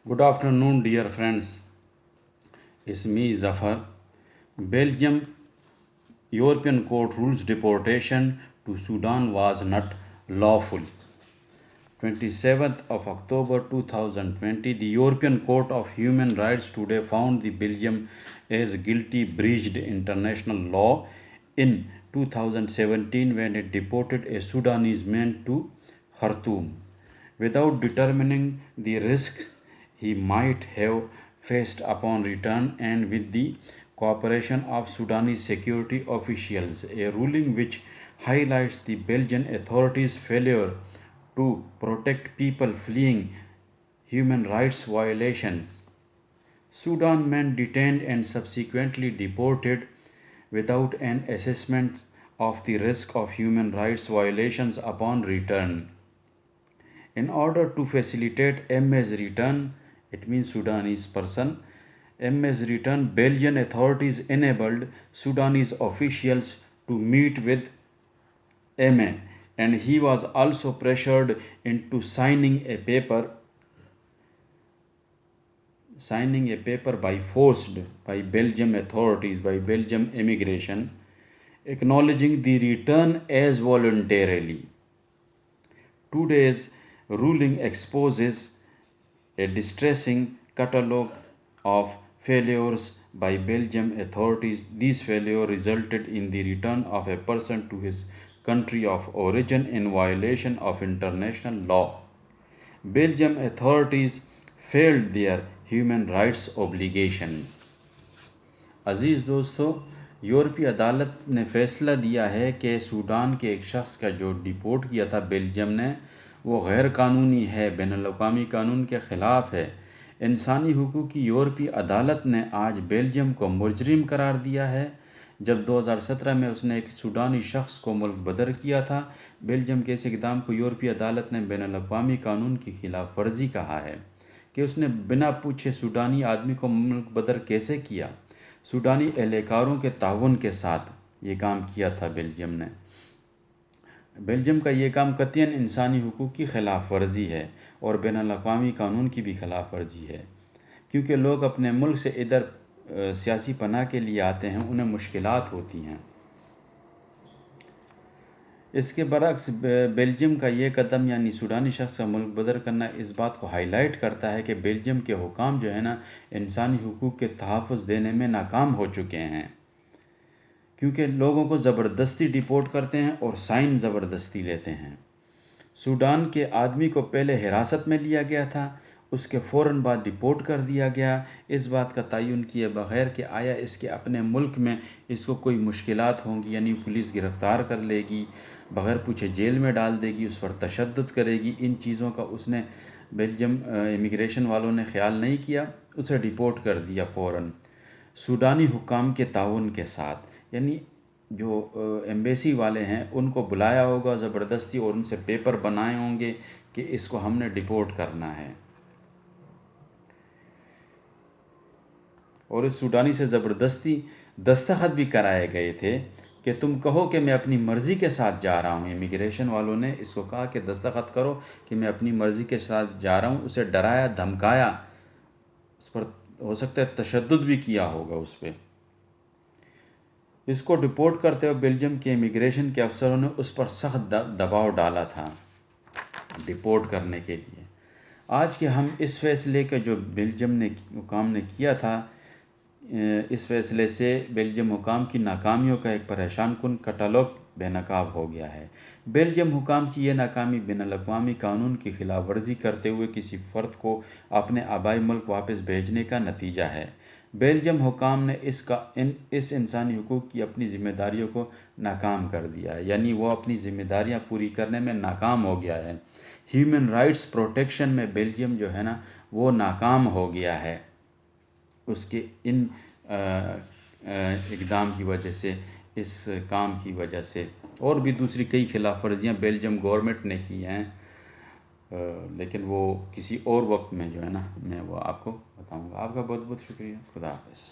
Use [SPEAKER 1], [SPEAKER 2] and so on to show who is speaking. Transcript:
[SPEAKER 1] Good afternoon, dear friends. It's me, Zafar. Belgium European Court rules deportation to Sudan was not lawful. 27th of October 2020, the European Court of Human Rights today found the Belgium as guilty breached international law in 2017 when it deported a Sudanese man to Khartoum without determining the risks he might have faced upon return and with the cooperation of Sudanese security officials, a ruling which highlights the Belgian authorities' failure to protect people fleeing human rights violations. Sudan men detained and subsequently deported without an assessment of the risk of human rights violations upon return. In order to facilitate MA's return, it means Sudanese person, MA's return, Belgian authorities enabled Sudanese officials to meet with MA, and he was also pressured into signing a paper by forced by Belgium authorities, by Belgium immigration, acknowledging the return as voluntarily. Today's ruling exposes a distressing catalogue of failures by Belgium authorities. These failures resulted in the return of a person to his country of origin in violation of international law. Belgium authorities failed their human rights obligations. عزیز دوستو، یورپی عدالت نے فیصلہ دیا ہے کہ Sudan کے ایک شخص کا جو ڈیپورٹ کیا تھا بیلجیم نے، وہ غیر قانونی ہے، بین الاقوامی قانون کے خلاف ہے۔ انسانی حقوق کی یورپی عدالت نے آج بیلجیم کو مجرم قرار دیا ہے، جب 2017 میں اس نے ایک سوڈانی شخص کو ملک بدر کیا تھا۔ بیلجیم کے اس اقدام کو یورپی عدالت نے بین الاقوامی قانون کی خلاف ورزی کہا ہے کہ اس نے بنا پوچھے سوڈانی آدمی کو ملک بدر کیسے کیا۔ سوڈانی اہلکاروں کے تعاون کے ساتھ یہ کام کیا تھا بیلجیم نے۔ بیلجیم کا یہ کام قطعاً انسانی حقوق کی خلاف ورزی ہے اور بین الاقوامی قانون کی بھی خلاف ورزی ہے، کیونکہ لوگ اپنے ملک سے ادھر سیاسی پناہ کے لیے آتے ہیں، انہیں مشکلات ہوتی ہیں۔ اس کے برعکس بیلجیم کا یہ قدم، یعنی سوڈانی شخص کا ملک بدر کرنا، اس بات کو ہائی لائٹ کرتا ہے کہ بیلجیم کے حکام جو ہے نا، انسانی حقوق کے تحفظ دینے میں ناکام ہو چکے ہیں، کیونکہ لوگوں کو زبردستی ڈیپورٹ کرتے ہیں اور سائن زبردستی لیتے ہیں۔ سوڈان کے آدمی کو پہلے حراست میں لیا گیا تھا، اس کے فوراً بعد ڈیپورٹ کر دیا گیا، اس بات کا تعین کیے بغیر کہ آیا اس کے اپنے ملک میں اس کو کوئی مشکلات ہوں گی، یعنی پولیس گرفتار کر لے گی، بغیر پوچھے جیل میں ڈال دے گی، اس پر تشدد کرے گی، ان چیزوں کا اس نے بیلجیم امیگریشن والوں نے خیال نہیں کیا، اسے ڈیپورٹ کر دیا فوراً سوڈانی حکام کے تعاون کے ساتھ۔ یعنی جو ایمبیسی والے ہیں ان کو بلایا ہوگا زبردستی اور ان سے پیپر بنائے ہوں گے کہ اس کو ہم نے ڈیپورٹ کرنا ہے، اور اس سوڈانی سے زبردستی دستخط بھی کرائے گئے تھے کہ تم کہو کہ میں اپنی مرضی کے ساتھ جا رہا ہوں۔ امیگریشن والوں نے اس کو کہا کہ دستخط کرو کہ میں اپنی مرضی کے ساتھ جا رہا ہوں، اسے ڈرایا دھمکایا، اس پر ہو سکتا ہے تشدد بھی کیا ہوگا اس پہ۔ اس کو ڈیپورٹ کرتے ہوئے بیلجیم کے امیگریشن کے افسروں نے اس پر سخت دباؤ ڈالا تھا ڈیپورٹ کرنے کے لیے۔ آج کے ہم اس فیصلے کے جو بیلجیم حکام نے کیا تھا، اس فیصلے سے بیلجیم حکام کی ناکامیوں کا ایک پریشان کن کٹالوگ بے نقاب ہو گیا ہے۔ بیلجیم حکام کی یہ ناکامی بین الاقوامی قانون کی خلاف ورزی کرتے ہوئے کسی فرد کو اپنے آبائی ملک واپس بھیجنے کا نتیجہ ہے۔ بیلجیم حکام نے اس انسانی حقوق کی اپنی ذمہ داریوں کو ناکام کر دیا ہے، یعنی وہ اپنی ذمہ داریاں پوری کرنے میں ناکام ہو گیا ہے۔ ہیومن رائٹس پروٹیکشن میں بیلجیم جو ہے نا وہ ناکام ہو گیا ہے، اس کے ان اقدام کی وجہ سے، اس کام کی وجہ سے۔ اور بھی دوسری کئی خلاف ورزیاں بیلجیم گورنمنٹ نے کی ہیں، لیکن وہ کسی اور وقت میں جو ہے نا میں وہ آپ کو بتاؤں گا۔ آپ کا بہت بہت شکریہ۔ خدا حافظ۔